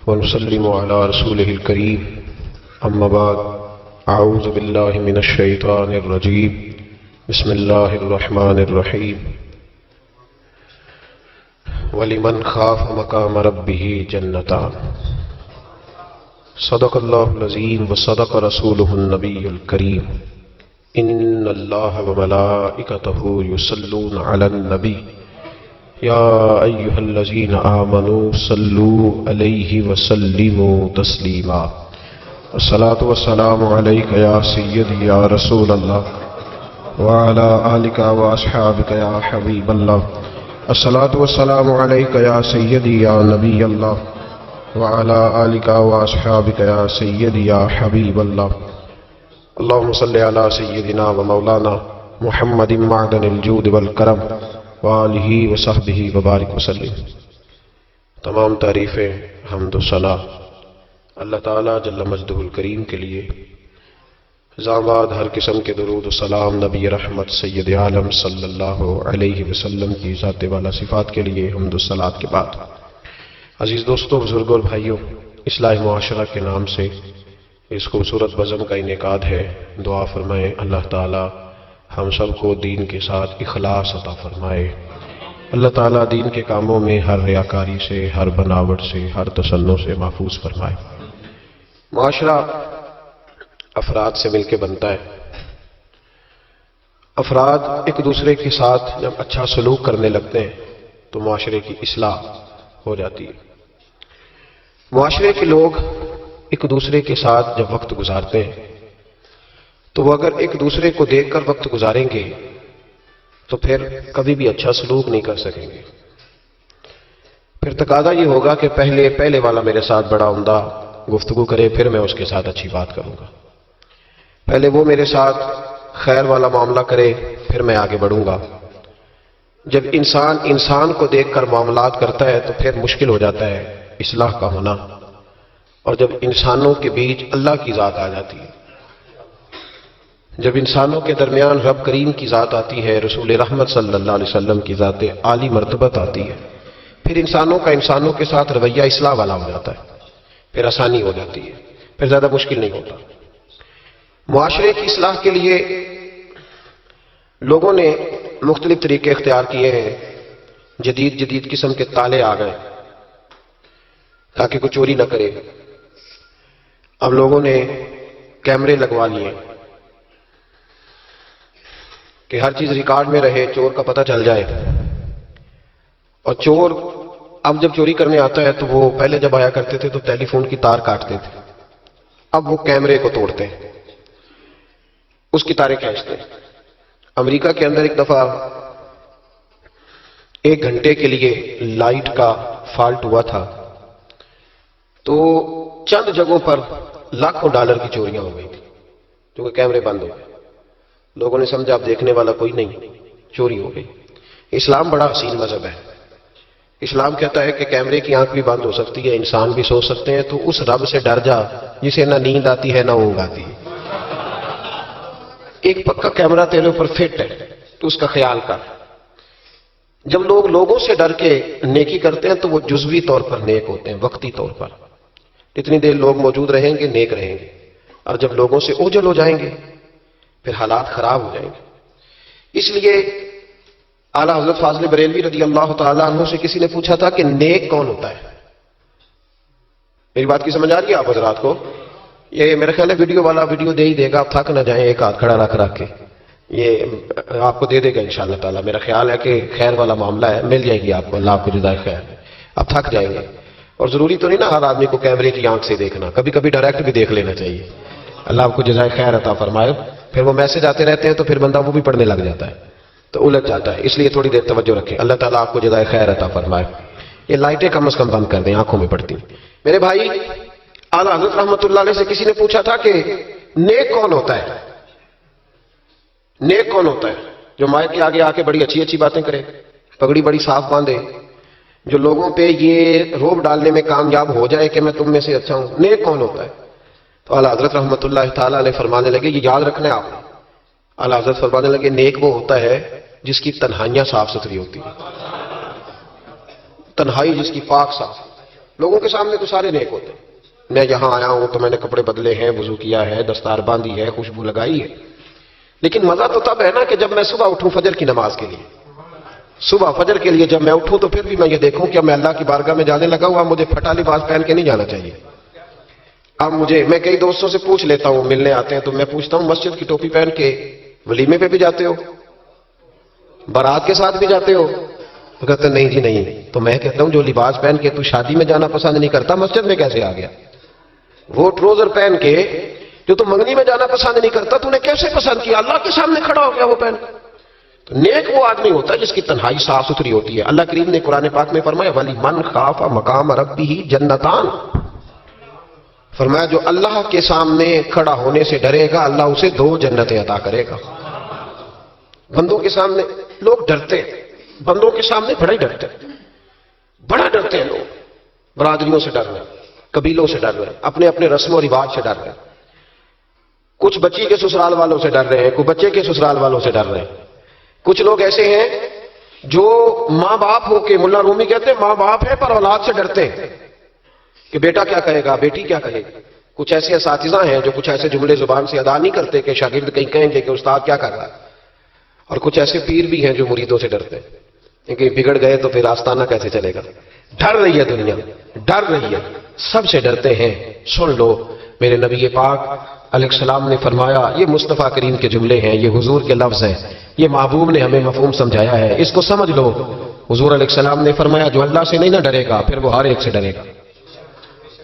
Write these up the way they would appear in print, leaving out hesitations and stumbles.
ونسلم على رسوله الكريم أما بعد أعوذ بالله من الشيطان الرجيم بسم الله الرحمن الرحيم ولمن خاف مقام ربه جنتان صدق الله العظيم وصدق رسوله النبي الكريم إن الله وملائكته يصلون على النبي يا أيها الذين آمنوا صلوا عليه وسلموا تسليما الصلاة والسلام عليك يا سيدي يا رسول الله وعلى آلك وأصحابك يا حبيب الله الصلاة والسلام عليك يا سيدي يا نبي الله وعلى آلك وأصحابك يا سيدي يا حبيب الله اللهم صل على سيدنا ومولانا محمد معدن الجود والکرم وآلہ وصحبہ وبارک وسلم۔ تمام تعریفیں حمد و ثنا اللہ تعالیٰ جل مجدہ الکریم کے لیے، زاماد ہر قسم کے درود و سلام نبی رحمت سید عالم صلی اللہ علیہ وسلم کی ذات والا صفات کے لیے حمد و ثناء کے بعد، عزیز دوستوں، بزرگوں اور بھائیوں، اصلاح معاشرہ کے نام سے اس خوبصورت بزم کا انعقاد ہے۔ دعا فرمائیں اللہ تعالیٰ ہم سب کو دین کے ساتھ اخلاص عطا فرمائے۔ اللہ تعالیٰ دین کے کاموں میں ہر ریاکاری سے، ہر بناوٹ سے، ہر تصنع سے محفوظ فرمائے۔ معاشرہ افراد سے مل کے بنتا ہے۔ افراد ایک دوسرے کے ساتھ جب اچھا سلوک کرنے لگتے ہیں تو معاشرے کی اصلاح ہو جاتی ہے۔ معاشرے کے لوگ ایک دوسرے کے ساتھ جب وقت گزارتے ہیں تو وہ اگر ایک دوسرے کو دیکھ کر وقت گزاریں گے تو پھر کبھی بھی اچھا سلوک نہیں کر سکیں گے۔ پھر تقاضا یہ ہوگا کہ پہلے والا میرے ساتھ بڑا عمدہ گفتگو کرے، پھر میں اس کے ساتھ اچھی بات کروں گا۔ پہلے وہ میرے ساتھ خیر والا معاملہ کرے، پھر میں آگے بڑھوں گا۔ جب انسان کو دیکھ کر معاملات کرتا ہے تو پھر مشکل ہو جاتا ہے اصلاح کا ہونا، اور جب انسانوں کے بیچ اللہ کی ذات آ جاتی ہے، جب انسانوں کے درمیان رب کریم کی ذات آتی ہے، رسول رحمت صلی اللہ علیہ وسلم کی ذات عالی مرتبت آتی ہے، پھر انسانوں کے ساتھ رویہ اصلاح والا ہو جاتا ہے، پھر آسانی ہو جاتی ہے، پھر زیادہ مشکل نہیں ہوتا۔ معاشرے کی اصلاح کے لیے لوگوں نے مختلف طریقے اختیار کیے ہیں۔ جدید قسم کے تالے آ گئے تاکہ کوئی چوری نہ کرے۔ اب لوگوں نے کیمرے لگوا لیے کہ ہر چیز ریکارڈ میں رہے، چور کا پتہ چل جائے۔ اور چور اب جب چوری کرنے آتا ہے تو وہ پہلے جب آیا کرتے تھے تو ٹیلی فون کی تار کاٹتے تھے، اب وہ کیمرے کو توڑتے ہیں، اس کی تاریں کھینچتے ہیں۔ امریکہ کے اندر ایک دفعہ 1 گھنٹے کے لیے لائٹ کا فالٹ ہوا تھا تو چند جگہوں پر لاکھوں ڈالر کی چوریاں ہو گئی تھی کیونکہ کیمرے بند ہو گئے۔ لوگوں نے سمجھا اب دیکھنے والا کوئی نہیں، چوری ہو گئی۔ اسلام بڑا حسین مذہب ہے۔ اسلام کہتا ہے کہ کیمرے کی آنکھ بھی بند ہو سکتی ہے، انسان بھی سو سکتے ہیں، تو اس رب سے ڈر جا جسے نہ نیند آتی ہے نہ اونگ آتی ہے۔ ایک پکا کیمرہ تیرے اوپر فٹ ہے تو اس کا خیال کر۔ جب لوگ لوگوں سے ڈر کے نیکی کرتے ہیں تو وہ جزوی طور پر نیک ہوتے ہیں، وقتی طور پر۔ جتنی دیر لوگ موجود رہیں گے نیک رہیں گے، اور جب لوگوں سے اوجھل ہو جائیں گے پھر حالات خراب ہو جائیں گے۔ اس لیے اعلیٰ حضرت فاضل بریلوی رضی اللہ تعالیٰ عنہ سے کسی نے پوچھا تھا کہ نیک کون ہوتا ہے؟ میری بات کی سمجھ آ رہی ہے آپ حضرات کو؟ یہ میرا خیال ہے ویڈیو والا ویڈیو دے ہی دے گا، آپ تھک نہ جائیں، ایک ہاتھ کھڑا رکھ کے یہ آپ کو دے دے گا انشاءاللہ تعالیٰ۔ میرا خیال ہے کہ خیر والا معاملہ ہے، مل جائے گی آپ کو، اللہ آپ کو جزائے خیر۔ آپ تھک جائیں گے، اور ضروری تو نہیں نا ہر آدمی کو کیمرے کی آنکھ سے دیکھنا، کبھی کبھی ڈائریکٹ بھی دیکھ لینا چاہیے۔ اللہ آپ کو جزائے خیر عطا فرمائے۔ پھر وہ میسج آتے رہتے ہیں تو پھر بندہ وہ بھی پڑھنے لگ جاتا ہے تو الجھ جاتا ہے، اس لیے تھوڑی دیر توجہ رکھیں۔ اللہ تعالیٰ آپ کو جزائے خیر عطا فرمائے۔ یہ لائٹیں کم از کم بند کر دیں، آنکھوں میں پڑتی۔ میرے بھائی، اعلیٰ حضرت رحمۃ اللہ علیہ سے کسی نے پوچھا تھا کہ نیک کون ہوتا ہے؟ نیک کون ہوتا ہے؟ جو مائک کے آگے آ کے بڑی اچھی اچھی باتیں کرے، پگڑی بڑی صاف باندھے، جو لوگوں پہ یہ روب ڈالنے میں کامیاب ہو جائے کہ میں تم میں سے اچھا ہوں۔ نیک کون ہوتا ہے؟ تو اعلیٰ حضرت رحمۃ اللہ تعالیٰ علیہ فرمانے لگے، یہ یاد رکھنا ہے آپ نے۔ اعلیٰ حضرت فرمانے لگے، نیک وہ ہوتا ہے جس کی تنہائیاں صاف ستھری ہوتی ہیں، تنہائی جس کی پاک صاف۔ لوگوں کے سامنے تو سارے نیک ہوتے ہیں. میں یہاں آیا ہوں تو میں نے کپڑے بدلے ہیں، وضو کیا ہے، دستار باندھی ہے، خوشبو لگائی ہے. لیکن مزہ تو تب ہے نا کہ جب میں صبح اٹھوں فجر کی نماز کے لیے. صبح فجر کے لیے جب میں اٹھوں تو پھر بھی میں یہ دیکھوں کہ میں اللہ کی بارگاہ میں جانے لگا ہوں. اب مجھے پھٹا لباس پہن کے نہیں جانا چاہیے. اب میں کئی دوستوں سے پوچھ لیتا ہوں، ملنے آتے ہیں تو میں پوچھتا ہوں مسجد کی ٹوپی پہن کے ولیمے پہ بھی جاتے ہو، بارات کے ساتھ بھی جاتے ہو؟ تو کہتے ہیں نہیں جی نہیں. تو میں کہتا ہوں جو لباس پہن کے تو شادی میں جانا پسند نہیں کرتا، مسجد میں کیسے آ گیا؟ وہ ٹروزر پہن کے جو تو منگنی میں جانا پسند نہیں کرتا، تو نے کیسے پسند کیا؟ اللہ کے سامنے کھڑا ہو گیا وہ پہن. تو نیک وہ آدمی ہوتا ہے جس کی تنہائی صاف ستھری ہوتی ہے. اللہ کریم نے قرآن پاک میں فرمایا وَلِمَنْ خَافَ مَقَامَ رَبِّهِ جَنَّتَانِ، فرمایا جو اللہ کے سامنے کھڑا ہونے سے ڈرے گا اللہ اسے 2 جنتیں عطا کرے گا. بندوں کے سامنے لوگ ڈرتے ہیں، بندوں کے سامنے بڑا ہی ڈرتے ہیں، بڑا ڈرتے ہیں لوگ. برادریوں سے ڈر رہے ہیں، قبیلوں سے ڈر رہے ہیں، اپنے اپنے رسم و رواج سے ڈر رہے ہیں. کچھ بچی کے سسرال والوں سے ڈر رہے ہیں، کچھ بچے کے سسرال والوں سے ڈر رہے ہیں. کچھ لوگ ایسے ہیں جو ماں باپ ہو کے، ملا رومی کہتے ہیں ماں باپ ہے پر اولاد سے ڈرتے ہیں کہ بیٹا کیا کہے گا، بیٹی کیا کہے گی. کچھ ایسے اساتذہ ہیں جو کچھ ایسے جملے زبان سے ادا نہیں کرتے کہ شاگرد کہیں کہیں گے کہ استاد کیا کر رہا ہے. اور کچھ ایسے پیر بھی ہیں جو مریدوں سے ڈرتے ہیں کہ بگڑ گئے تو پھر آستانہ کیسے چلے گا. ڈر رہی ہے دنیا، ڈر رہی ہے، سب سے ڈرتے ہیں. سن لو میرے نبی پاک علیہ السلام نے فرمایا، یہ مصطفیٰ کریم کے جملے ہیں، یہ حضور کے لفظ ہیں، یہ محبوب نے ہمیں مفہوم سمجھایا ہے، اس کو سمجھ لو. حضور علیہ السلام نے فرمایا جو اللہ سے نہیں نہ ڈرے گا پھر وہ ہر ایک سے ڈرے گا.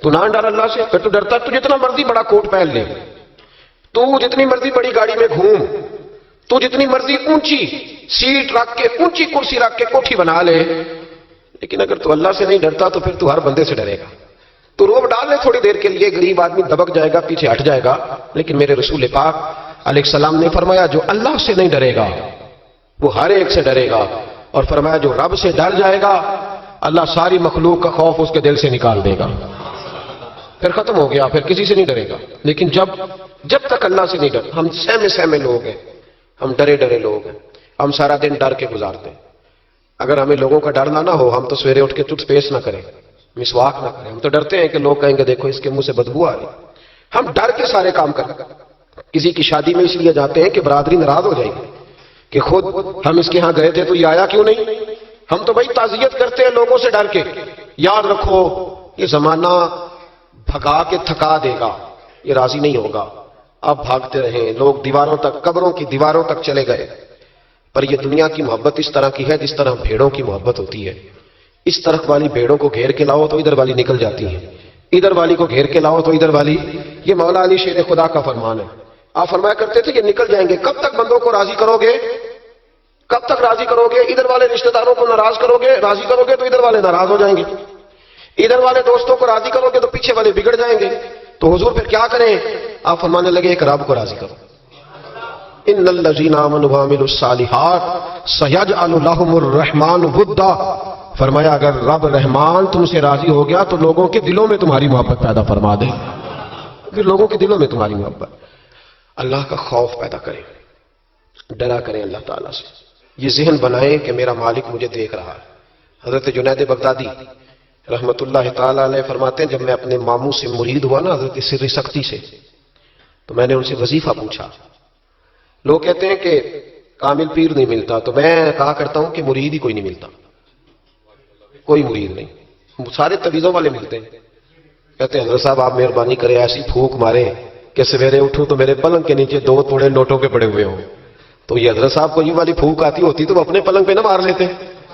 تو نہ ڈر اللہ سے، پھر تو ڈرتا تو جتنا مرضی بڑا کوٹ پہن لے، تو جتنی مرضی بڑی گاڑی میں گھوم، تو جتنی مرضی اونچی سیٹ رکھ کے، اونچی کرسی رکھ کے کوٹھی بنا لے، لیکن اگر تو اللہ سے نہیں ڈرتا تو پھر تو ہر بندے سے ڈرے گا. تو روب ڈال لے تھوڑی دیر کے لیے، غریب آدمی دبک جائے گا، پیچھے ہٹ جائے گا. لیکن میرے رسول پاک علیہ السلام نے فرمایا جو اللہ سے نہیں ڈرے گا وہ ہر ایک سے ڈرے گا. اور فرمایا جو رب سے ڈر جائے گا اللہ ساری مخلوق کا خوف اس کے دل سے نکال دے گا. پھر ختم ہو گیا، پھر کسی سے نہیں ڈرے گا. لیکن جب تک اللہ سے نہیں ڈر، ہم سہمے لوگ ہیں، ہم ڈرے لوگ ہیں، ہم سارا دن ڈر کے گزارتے ہیں. اگر ہمیں لوگوں کا ڈرنا نہ ہو ہم تو سویرے اٹھ کے ٹوتھ پیسٹ نہ کریں، مسواک نہ کریں. ہم تو ڈرتے ہیں کہ لوگ کہیں گے دیکھو اس کے منہ سے بدبو آ رہی. ہم ڈر کے سارے کام کریں. کسی کی شادی میں اس لیے جاتے ہیں کہ برادری ناراض ہو جائے گی کہ خود ہم اس کے ہاں گئے تھے تو یہ آیا کیوں نہیں. ہم تو بھائی تعزیت کرتے ہیں لوگوں سے ڈر کے. یاد رکھو یہ زمانہ بھگا کے تھکا دے گا، یہ راضی نہیں ہوگا. اب بھاگتے رہیں لوگ دیواروں تک، قبروں کی دیواروں تک چلے گئے. پر یہ دنیا کی محبت اس طرح کی ہے جس طرح بھیڑوں کی محبت ہوتی ہے. اس طرف والی بھیڑوں کو گھیر کے لاؤ تو ادھر والی نکل جاتی ہیں، ادھر والی کو گھیر کے لاؤ تو ادھر والی. یہ مولا علی شیر خدا کا فرمان ہے. آپ فرمایا کرتے تھے یہ نکل جائیں گے. کب تک بندوں کو راضی کرو گے؟ کب تک راضی کرو گے؟ ادھر والے رشتہ داروں کو ناراض کرو گے، راضی کرو گے تو ادھر والے ناراض ہو جائیں گے. ادھر والے دوستوں کو راضی کرو گے تو پیچھے والے بگڑ جائیں گے. تو حضور پھر کیا کریں؟ آپ فرمانے لگے ایک رب کو راضی کرو. ان الذین آمنوا وعملوا الصالحات سیجعل لهم الرحمن ودا. فرمایا اگر رب رحمان تم سے راضی ہو گیا تو لوگوں کے دلوں میں تمہاری محبت پیدا فرما دے. پھر لوگوں کے دلوں میں تمہاری محبت، اللہ کا خوف پیدا کریں، ڈرا کریں اللہ تعالیٰ سے. یہ ذہن بنائیں کہ میرا مالک مجھے دیکھ رہا ہے. حضرت جنید بغدادی رحمت اللہ تعالی علیہ فرماتے ہیں جب میں اپنے ماموں سے مرید ہوا نا حضرت سر سختی سے، تو میں نے ان سے وظیفہ پوچھا. لوگ کہتے ہیں کہ کامل پیر نہیں ملتا، تو میں کہا کرتا ہوں کہ مرید ہی کوئی نہیں ملتا، کوئی مرید نہیں، سارے تویزوں والے ملتے ہیں. کہتے ہیں حضرت صاحب آپ مہربانی کریں ایسی پھونک مارے کہ سویرے اٹھوں تو میرے پلنگ کے نیچے 2 توڑے نوٹوں کے پڑے ہوئے ہوں. تو یہ حضرت صاحب کو یہ والی پھونک آتی ہوتی تو وہ اپنے پلنگ پہ نہ مار لیتے،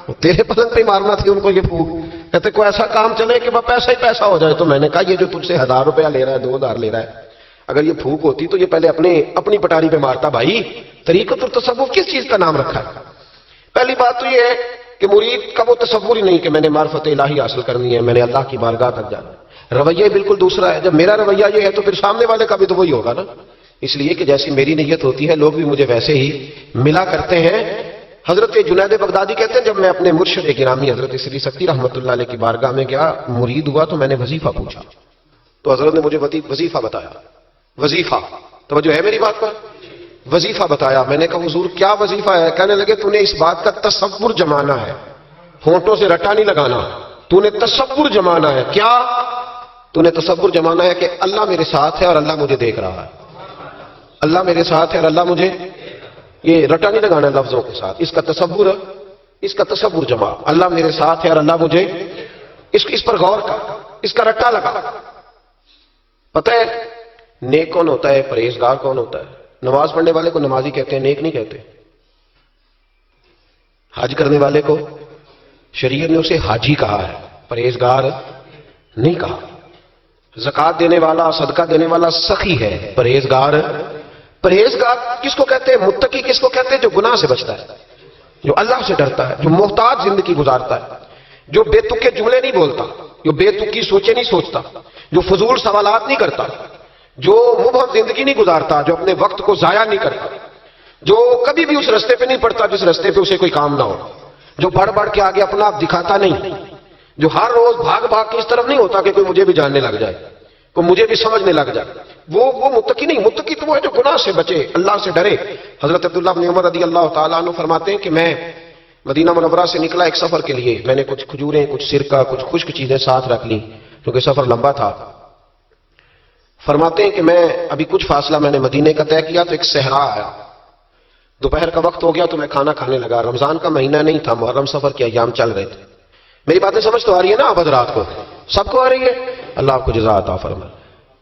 وہ تیرے پلنگ پہ مارنا تھی ان کو یہ پھونک. کہتے کوئی ایسا کام چلے کہ وہ پیسہ ہی پیسہ ہو جائے. تو میں نے کہا یہ جو تجھ سے 1000 روپیہ لے رہا ہے 2000 لے رہا ہے، اگر یہ پھونک ہوتی تو یہ پہلے اپنی پٹاری پہ مارتا. بھائی طریقت اور تصوف کس چیز کا نام رکھا ہے؟ پہلی بات تو یہ ہے کہ مرید کا وہ تصور ہی نہیں کہ میں نے معرفت الہی حاصل کرنی ہے، میں نے اللہ کی بارگاہ تک جانا ہے. رویہ بالکل دوسرا ہے. جب میرا رویہ یہ ہے تو پھر سامنے والے کا بھی تو وہی ہوگا نا. اس لیے کہ جیسی میری نیت ہوتی ہے لوگ بھی مجھے ویسے ہی ملا کرتے ہیں. حضرت جنید بغدادی کہتے ہیں جب میں اپنے مرشد گرامی حضرت سری سختی رحمت اللہ علیہ کی بارگاہ میں گیا، مرید ہوا تو میں نے وظیفہ پوچھا تو حضرت نے مجھے وظیفہ بتایا. وظیفہ توجہ ہے میری بات پر؟ وظیفہ بتایا. میں نے کہا حضور کیا وظیفہ ہے؟ کہنے لگے تو نے اس بات کا تصور جمانا ہے، ہونٹوں سے رٹا نہیں لگانا. تو نے تصور جمانا ہے. کیا تو نے تصور جمانا ہے کہ اللہ میرے ساتھ ہے اور اللہ مجھے دیکھ رہا ہے. اللہ میرے ساتھ ہے اور اللہ مجھے، یہ رٹا نہیں لگانا لفظوں کے ساتھ، اس کا تصور جما. اللہ میرے ساتھ ہے اور اللہ مجھے، اس پر غور کر، اس کا رٹا لگا. پتہ ہے نیک کون ہوتا ہے، پرہیزگار کون ہوتا ہے؟ نماز پڑھنے والے کو نمازی کہتے ہیں، نیک نہیں کہتے. حج کرنے والے کو شریعت نے اسے حاجی کہا ہے، پرہیزگار نہیں کہا. زکات دینے والا، صدقہ دینے والا سخی ہے، پرہیزگار کس کو کہتے ہیں؟ متقی کس کو کہتے ہیں؟ جو گناہ سے بچتا ہے، جو اللہ سے ڈرتا ہے، جو محتاط زندگی گزارتا ہے، جو بے تکے جملے نہیں بولتا، جو بے تکی سوچے نہیں سوچتا، جو فضول سوالات نہیں کرتا، جو مبہم زندگی نہیں گزارتا، جو اپنے وقت کو ضائع نہیں کرتا، جو کبھی بھی اس رستے پہ نہیں پڑتا جس رستے پہ اسے کوئی کام نہ ہو، جو بڑھ بڑھ کے آگے اپنا آپ دکھاتا نہیں، جو ہر روز بھاگ بھاگ کے اس طرف نہیں ہوتا کہ کوئی مجھے بھی جاننے لگ جائے، کوئی مجھے بھی سمجھنے لگ جائے، وہ متقی نہیں. متقی تو وہ ہے جو گناہ سے بچے، اللہ سے ڈرے. حضرت عبداللہ بن عمر رضی اللہ تعالیٰ عنہ فرماتے ہیں کہ میں مدینہ منورہ سے نکلا ایک سفر کے لیے. میں نے کچھ کھجوریں، کچھ سرکہ، کچھ خشک چیزیں ساتھ رکھ لی کیونکہ سفر لمبا تھا. فرماتے ہیں کہ میں ابھی کچھ فاصلہ میں نے مدینے کا طے کیا تو ایک صحرا آیا. دوپہر کا وقت ہو گیا تو میں کھانا کھانے لگا. رمضان کا مہینہ نہیں تھا، محرم سفر کے ایام چل رہے تھے. میری باتیں سمجھ تو آ رہی ہے نا اب حضرات کو؟ سب کو آ رہی ہے؟ اللہ آپ کو جزا عطا فرمائے.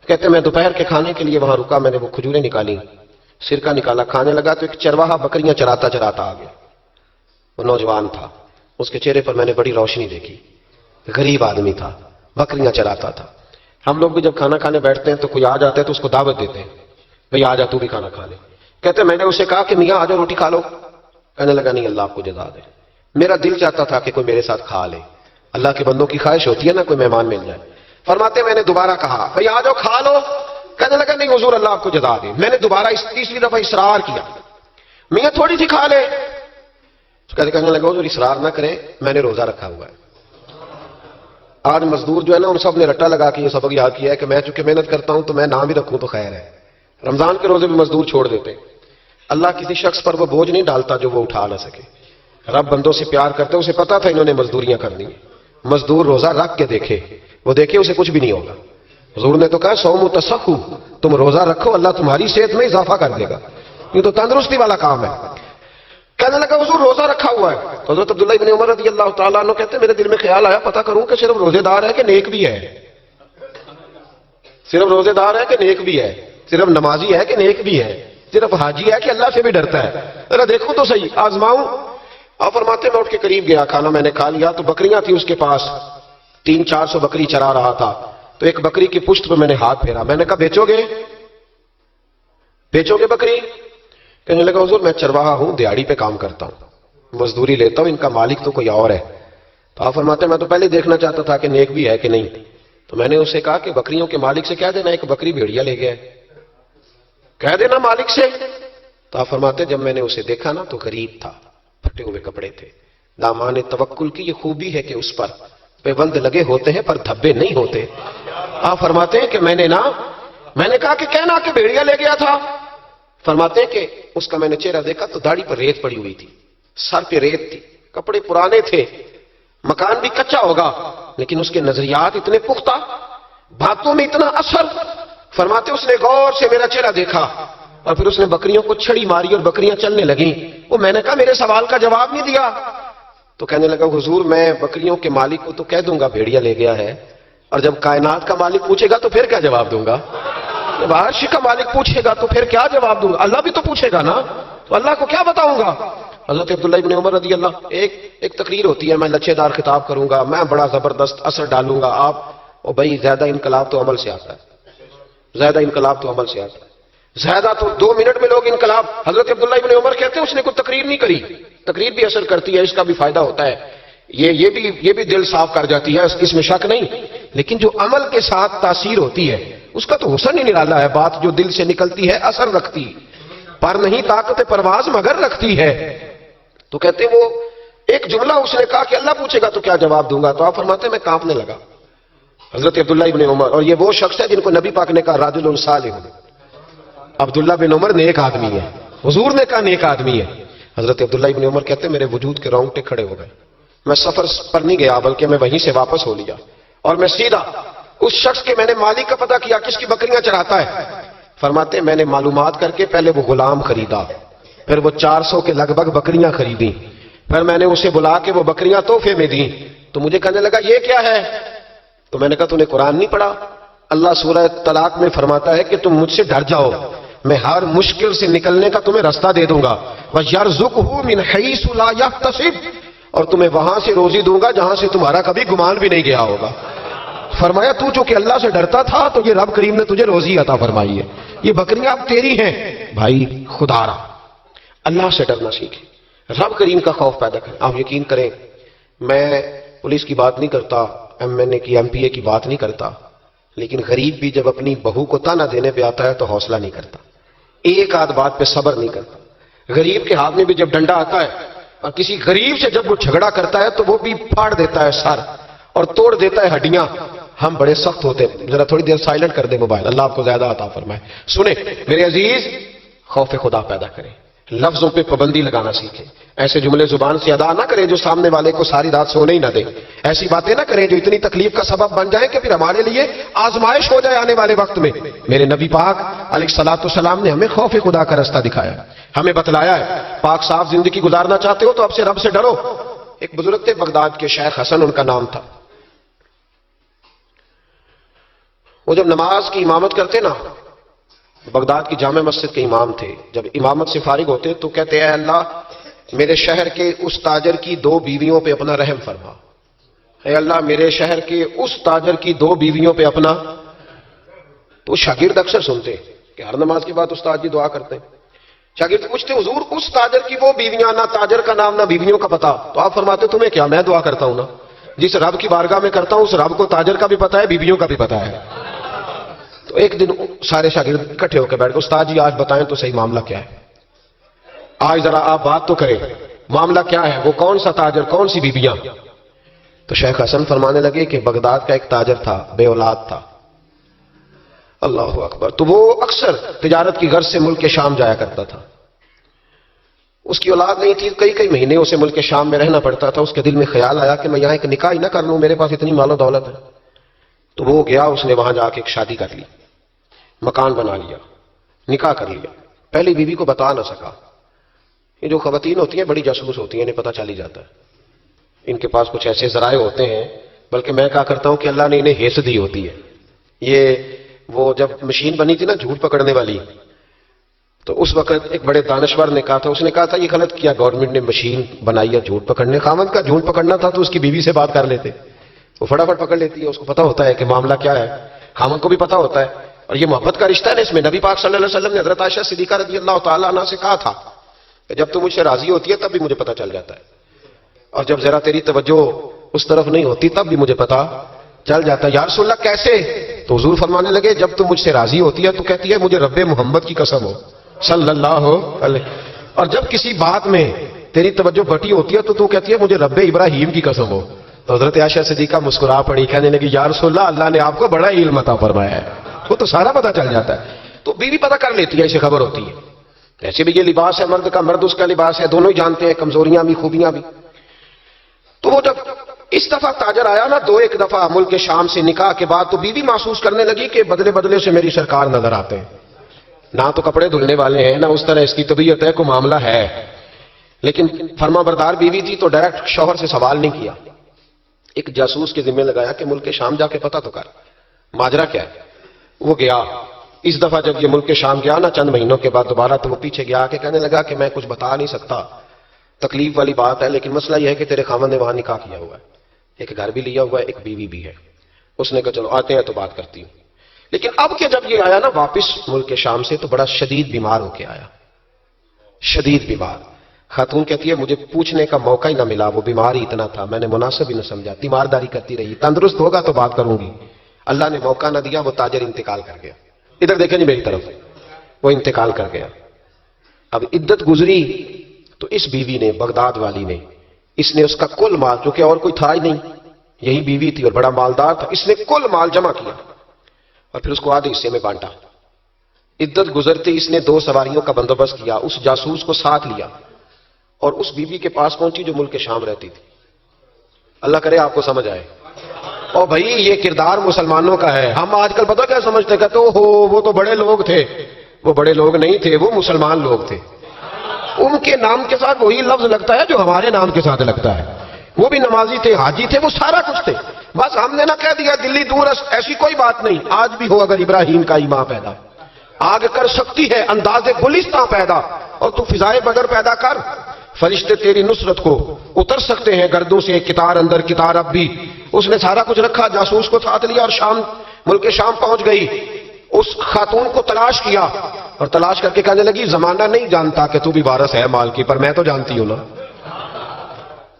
کہتے میں دوپہر کے کھانے کے لیے وہاں رکا. میں نے وہ کھجوریں نکالی، سرکہ نکالا، کھانے لگا تو ایک چرواہا بکریاں چراتا آ گیا. وہ نوجوان تھا، اس کے چہرے پر میں نے بڑی روشنی دیکھی. غریب آدمی تھا، بکریاں چراتا تھا. ہم لوگ بھی جب کھانا کھانے بیٹھتے ہیں تو کوئی آ جاتا ہے تو اس کو دعوت دیتے ہیں، بھئی آ جا تو بھی کھانا کھا لے. کہتے میں نے اسے کہا کہ میاں آ جاؤ روٹی کھا لو. کہنے لگا نہیں، اللہ آپ کو جزا دے. میرا دل چاہتا تھا کہ کوئی میرے ساتھ کھا لے. اللہ کے بندوں کی خواہش ہوتی ہے نا کوئی مہمان مل جائے. فرماتے میں نے دوبارہ کہا بھئی آ جاؤ کھا لو. کہنے لگا نہیں حضور اللہ آپ کو جزا دے. میں نے دوبارہ تیسری دفعہ اصرار کیا، میاں تھوڑی سی کھا لے. کہنے لگا حضور اصرار نہ کریں، میں نے روزہ رکھا ہوا ہے. آج مزدور جو ہے نا ان سب نے رٹا لگا کے یہ سبق یاد کیا ہے کہ میں چونکہ محنت کرتا ہوں تو میں نہ بھی رکھوں تو خیر ہے. رمضان کے روزے بھی مزدور چھوڑ دیتے. اللہ کسی شخص پر وہ بوجھ نہیں ڈالتا جو وہ اٹھا نہ سکے. رب بندوں سے پیار کرتے، اسے پتا تھا انہوں نے مزدوریاں کرنی ہیں. مزدور روزہ رکھ کے دیکھے، وہ دیکھے اسے کچھ بھی نہیں ہوگا. حضور نے تو کہا صوم تصحو، تم روزہ رکھو اللہ تمہاری صحت میں اضافہ کر دے گا. یہ تو تندرستی والا کام ہے. کہنے لگا حضور روزہ رکھا ہوا ہے. حضرت عبداللہ ابن عمر رضی اللہ تعالیٰ عنہ کہتے ہیں میرے دل میں خیال آیا پتہ کروں کہ صرف روزے دار ہے کہ نیک بھی ہے. صرف روزے دار ہے کہ نیک بھی ہے، صرف نمازی ہے کہ نیک بھی ہے، صرف حاجی ہے کہ اللہ سے بھی ڈرتا ہے. ذرا دیکھو تو صحیح، آزماؤں. آپ فرماتے میں اٹھ کے قریب گیا، کھانا میں نے کھا لیا تو بکریاں تھی اس کے پاس، 300-400 بکری چرا رہا تھا. تو ایک بکری کی پشت پہ میں نے ہاتھ پھیرا. میں نے کہا بیچو گے بکری؟ کہنے لگا حضور میں چرواہا ہوں، دیہڑی پہ کام کرتا ہوں، مزدوری لیتا ہوں، ان کا مالک تو کوئی اور ہے. تو آپ فرماتے میں تو پہلے دیکھنا چاہتا تھا کہ نیک بھی ہے کہ نہیں. تو میں نے اسے کہا کہ بکریوں کے مالک سے کہہ دینا ایک بکری بھیڑیا لے گیا ہے، کہہ دینا مالک سے. تو آپ فرماتے جب میں نے اسے دیکھا نا تو غریب تھا، پھٹے ہوئے کپڑے تھے. دامان توکل کی یہ خوبی ہے کہ اس پر پیبند لگے ہوتے ہیں پر دھبے نہیں ہوتے. آپ فرماتے ہیں کہ میں نے کہا کہ کہنا کہ بھیڑیا لے گیا تھا. فرماتے ہیں کہ اس کا میں نے چہرہ دیکھا تو داڑھی پر ریت پڑی ہوئی تھی، سر پہ ریت تھی، کپڑے پرانے تھے، مکان بھی کچا ہوگا لیکن اس کے نظریات اتنے پختہ، باتوں میں اتنا اثر. فرماتے اس نے غور سے میرا چہرہ دیکھا اور پھر اس نے بکریوں کو چھڑی ماری اور بکریاں چلنے لگیں. وہ میں نے کہا میرے سوال کا جواب نہیں دیا. تو کہنے لگا حضور میں بکریوں کے مالک کو تو کہہ دوں گا بھیڑیا لے گیا ہے، اور جب کائنات کا مالک پوچھے گا تو پھر کیا جواب دوں گا؟ جب عرش کا مالک پوچھے گا تو پھر کیا جواب دوں گا؟ اللہ بھی تو پوچھے گا نا، تو اللہ کو کیا بتاؤں گا؟ حضرت عبداللہ ابن عمر رضی اللہ، ایک تقریر ہوتی ہے، میں لچھے دار خطاب کروں گا، میں بڑا زبردست اثر ڈالوں گا. آپ او بھائی زیادہ انقلاب تو عمل سے آتا ہے، زیادہ انقلاب تو عمل سے آتا ہے، زیادہ تو 2 منٹ میں لوگ انقلاب. حضرت عبداللہ ابن عمر کہتے ہیں اس نے کوئی تقریر نہیں کری. تقریر بھی اثر کرتی ہے، اس کا بھی فائدہ ہوتا ہے، یہ بھی دل صاف کر جاتی ہے، اس میں شک نہیں. لیکن جو عمل کے ساتھ تاثیر ہوتی ہے اس کا تو حسن ہی نرالا ہے. بات جو دل سے نکلتی ہے اثر رکھتی، پر نہیں طاقت پرواز مگر رکھتی ہے. تو کہتے ہیں وہ ایک جملہ اس نے کہا کہ اللہ پوچھے گا تو کیا جواب دوں گا؟ تو آپ فرماتے ہیں میں کانپنے لگا. حضرت عبداللہ ابن عمر، اور یہ وہ شخص ہے جن کو نبی پاک نے کہا رجل صالح. عبداللہ بن عمر نیک آدمی ہے، حضور نے کہا نیک آدمی ہے. حضرت عبداللہ ابن عمر کہتے ہیں میرے وجود کے رونگٹے کھڑے ہو گئے، میں سفر پر نہیں گیا بلکہ میں وہیں سے واپس ہو لیا اور میں سیدھا اس شخص کے میں نے مالک کا پتہ کیا کس کی بکریاں چراتا ہے. فرماتے میں نے معلومات کر کے پہلے وہ غلام خریدا, پھر وہ 400 کے لگ بھگ بکریاں خریدیں, پھر میں نے اسے بلا کے وہ بکریاں تحفے میں دیں. تو مجھے کہنے لگا یہ کیا ہے؟ تو میں نے کہا تو نے قرآن نہیں پڑھا؟ اللہ سورہ طلاق میں فرماتا ہے کہ تم مجھ سے ڈر جاؤ, میں ہر مشکل سے نکلنے کا تمہیں رستہ دے دوں گا. وَيَرْزُقْهُ مِنْ حَيْثُ لَا يَحْتَسِبُ, اور تمہیں وہاں سے روزی دوں گا جہاں سے تمہارا کبھی گمان بھی نہیں گیا ہوگا. فرمایا تو جو کہ اللہ سے ڈرتا تھا تو یہ رب کریم نے تجھے روزی عطا فرمائی ہے, یہ بکریاں اب تیری ہیں. بھائی خدا را اللہ سے ڈرنا سیکھیں, رب کریم کا خوف پیدا کریں. آپ یقین کریں میں پولیس کی بات نہیں کرتا, ایم این اے کی ایم پی اے کی بات نہیں کرتا, لیکن غریب بھی جب اپنی بہو کو تانا دینے پہ آتا ہے تو حوصلہ نہیں کرتا, ایک آدھ بات پہ صبر نہیں کرتا. غریب کے ہاتھ میں بھی جب ڈنڈا آتا ہے اور کسی غریب سے جب وہ جھگڑا کرتا ہے تو وہ بھی پھاڑ دیتا ہے سر اور توڑ دیتا ہے ہڈیاں. ہم بڑے سخت ہوتے ہیں. ذرا تھوڑی دیر سائلنٹ کر دیں موبائل, اللہ آپ کو زیادہ عطا فرمائے. سنیں میرے عزیز, خوف خدا پیدا کریں, لفظوں پہ پابندی لگانا سیکھیں, ایسے جملے زبان سے ادا نہ کریں جو سامنے والے کو ساری رات سونے ہی نہ دیں, ایسی باتیں نہ کریں جو اتنی تکلیف کا سبب بن جائیں کہ پھر ہمارے لیے آزمائش ہو جائے آنے والے وقت میں. میرے نبی پاک علیہ الصلوۃ والسلام نے ہمیں خوف خدا کا رستہ دکھایا, ہمیں بتلایا ہے پاک صاف زندگی گزارنا چاہتے ہو تو اب سے رب سے ڈرو. ایک بزرگ تھے بغداد کے, شیخ حسن ان کا نام تھا. وہ جب نماز کی امامت کرتے نا, بغداد کی جامع مسجد کے امام تھے, جب امامت سے فارغ ہوتے تو کہتے اے اللہ میرے شہر کے اس تاجر کی 2 بیویوں پہ اپنا رحم فرما, اے اللہ میرے شہر کے اس تاجر کی 2 بیویوں پہ اپنا. تو شاگرد اکثر سنتے کہ ہر نماز کے بعد استاد جی دعا کرتے ہیں. شاگرد پوچھتے حضور اس تاجر کی وہ بیویاں, نہ تاجر کا نام نہ بیویوں کا پتہ. تو آپ فرماتے تمہیں کیا, میں دعا کرتا ہوں نا, جس رب کی بارگاہ میں کرتا ہوں اس رب کو تاجر کا بھی پتہ ہے بیویوں کا بھی پتہ ہے. تو ایک دن سارے شاگرد اکٹھے ہو کے بیٹھ گئے, استاد جی آج بتائیں تو صحیح معاملہ کیا ہے, آج ذرا آپ بات تو کریں, معاملہ کیا ہے, وہ کون سا تاجر, کون سی بیویاں؟ تو شیخ حسن فرمانے لگے کہ بغداد کا ایک تاجر تھا, بے اولاد تھا. اللہ اکبر. تو وہ اکثر تجارت کی غرض سے ملک شام جایا کرتا تھا, اس کی اولاد نہیں تھی, کئی مہینے اسے ملک شام میں رہنا پڑتا تھا. اس کے دل میں خیال آیا کہ میں یہاں ایک نکاح ہی نہ کر لوں, میرے پاس اتنی مال و دولت ہے. تو وہ گیا, اس نے وہاں جا کے ایک شادی کر لی, مکان بنا لیا, نکاح کر لیا. پہلی بیوی کو بتا نہ سکا. یہ جو خواتین ہوتی ہیں بڑی جاسوس ہوتی ہیں, انہیں پتہ چل ہی جاتا ہے, ان کے پاس کچھ ایسے ذرائع ہوتے ہیں, بلکہ میں کہا کرتا ہوں کہ اللہ نے انہیں حیث دی ہوتی ہے. یہ وہ جب مشین بنی تھی نا جھوٹ پکڑنے والی, تو اس وقت ایک بڑے دانشور نے کہا تھا, اس نے کہا تھا یہ غلط کیا گورنمنٹ نے مشین بنائی ہے جھوٹ پکڑنے. خامد کا جھوٹ پکڑنا تھا تو اس کی بیوی سے بات کر لیتے, وہ فٹافٹ پکڑ لیتی ہے, اس کو پتا ہوتا ہے کہ معاملہ کیا ہے, خامد کو بھی پتا ہوتا ہے. اور یہ محبت کا رشتہ ہے نا اس میں. نبی پاک صلی اللہ علیہ وسلم نے حضرت عائشہ صدیقہ رضی اللہ تعالیٰ عنہ سے کہا تھا کہ جب تم مجھ سے راضی ہوتی ہے تب بھی مجھے پتا چل جاتا ہے, اور جب ذرا تیری توجہ اس طرف نہیں ہوتی تب بھی مجھے پتا چل جاتا ہے. یا رسول اللہ کیسے؟ تو حضور فرمانے لگے جب تم مجھ سے راضی ہوتی ہے تو کہتی ہے مجھے رب محمد کی قسم ہو صلی اللہ علیہ, اور جب کسی بات میں تیری توجہ بٹی ہوتی ہے تو کہتی ہے مجھے رب ابراہیم کی قسم ہو. تو حضرت عائشہ صدیقہ مسکرا پڑی, کہنے لگی یا رسول اللہ اللہ نے آپ کو بڑا علم عطا فرمایا ہے, وہ تو سارا پتا چل جاتا ہے. تو بیوی پتا کر لیتی ہے, اسے خبر ہوتی ہے. ایسے بھی یہ لباس ہے مرد کا, مرد اس کا لباس ہے, دونوں ہی جانتے ہیں کمزوریاں بھی خوبیاں بھی. تو وہ جب اس دفعہ تاجر آیا نا 2-1 دفعہ ملک شام سے نکاح کے بعد, تو بیوی محسوس کرنے لگی کہ بدلے بدلے سے میری سرکار نظر آتے ہیں, نہ تو کپڑے دھلنے والے ہیں نہ اس طرح اس کی طبیعت ہے, کوئی معاملہ ہے. لیکن فرما بردار بیوی تھی تو ڈائریکٹ شوہر سے سوال نہیں کیا, ایک جاسوس کے ذمہ لگایا کہ ملک شام جا کے پتہ تو کر ماجرا کیا ہے. وہ گیا, اس دفعہ جب یہ ملک شام گیا نا چند مہینوں کے بعد دوبارہ, تو وہ پیچھے گیا کہ کہنے لگا کہ میں کچھ بتا نہیں سکتا, تکلیف والی بات ہے, لیکن مسئلہ یہ ہے کہ تیرے خاوند نے وہاں نکاح کیا ہوا ہے, ایک گھر بھی لیا ہوا ہے, ایک بیوی بھی ہے. اس نے کہا چلو آتے ہیں تو بات کرتی ہوں. لیکن اب کہ جب یہ آیا نا واپس ملک شام سے تو بڑا شدید بیمار ہو کے آیا, شدید بیمار. خاتون کہتی ہے مجھے پوچھنے کا موقع ہی نہ ملا, وہ بیمار ہی اتنا تھا, میں نے مناسب ہی نہ سمجھا, تیمارداری کرتی رہی, تندرست ہوگا تو بات کروں گی. اللہ نے موقع نہ دیا, وہ تاجر انتقال کر گیا. ادھر دیکھیں نہیں میری طرف, وہ انتقال کر گیا. اب عدت گزری تو اس بیوی نے, بغداد والی نے, اس نے اس کا کل مال, جو کہ اور کوئی تھا ہی نہیں, یہی بیوی تھی اور بڑا مالدار تھا, اس نے کل مال جمع کیا اور پھر اس کو آدھے حصے میں بانٹا. عدت گزرتے اس نے 2 سواریوں کا بندوبست کیا, اس جاسوس کو ساتھ لیا اور اس بیوی کے پاس پہنچی جو ملک شام رہتی تھی. اللہ کرے آپ کو سمجھ آئے. اور بھائی یہ کردار مسلمانوں کا ہے. ہم آج کل پتہ کیا سمجھتے کہتے ہو وہ تو بڑے لوگ تھے. وہ بڑے لوگ نہیں تھے, وہ مسلمان لوگ تھے. ان کے نام کے ساتھ وہی لفظ لگتا ہے جو ہمارے نام کے ساتھ لگتا ہے. وہ بھی نمازی تھے, حاجی تھے, وہ سارا کچھ تھے. بس ہم نے نہ کہہ دیا دلی دور, ایسی کوئی بات نہیں. آج بھی ہو اگر ابراہیم کا ایمان پیدا, آگ کر سکتی ہے انداز گلستاں پیدا, اور تو فضائے بدر پیدا کر. فرشتے تیری نصرت کو اتر سکتے ہیں گردوں سے, کتار اندر کتار اب بھی. اس نے سارا کچھ رکھا, جاسوس کو ساتھ لیا اور شام, ملک شام پہنچ گئی. اس خاتون کو تلاش کیا اور تلاش کر کے کہنے لگی زمانہ نہیں جانتا کہ تو بھی وارث ہے مال کی, پر میں تو جانتی ہوں نا,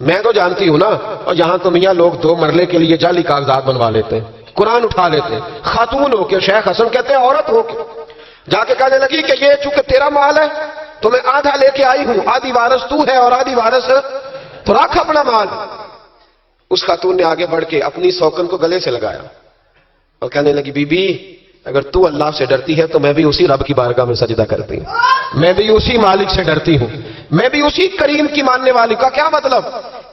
میں تو جانتی ہوں نا. اور یہاں تو میاں لوگ 2 مرلے کے لیے جعلی کاغذات بنوا لیتے ہیں, قرآن اٹھا لیتے ہیں. خاتون ہو کے, شیخ حسن کہتے ہیں عورت ہو کے, جا کے کہنے لگی کہ یہ چونکہ تیرا مال ہے تو میں آدھا لے کے آئی ہوں, آدھی وارث تو ہے اور آدھی وارث تو رکھ اپنا مال. اس خاتون نے آگے بڑھ کے اپنی سوکن کو گلے سے لگایا اور کہنے لگی بی بی اگر تو اللہ سے ڈرتی ہے تو میں بھی اسی رب کی بارگاہ میں سجدہ کرتی ہوں, میں بھی اسی مالک سے ڈرتی ہوں, میں بھی اسی کریم کی ماننے والی. کا کیا مطلب؟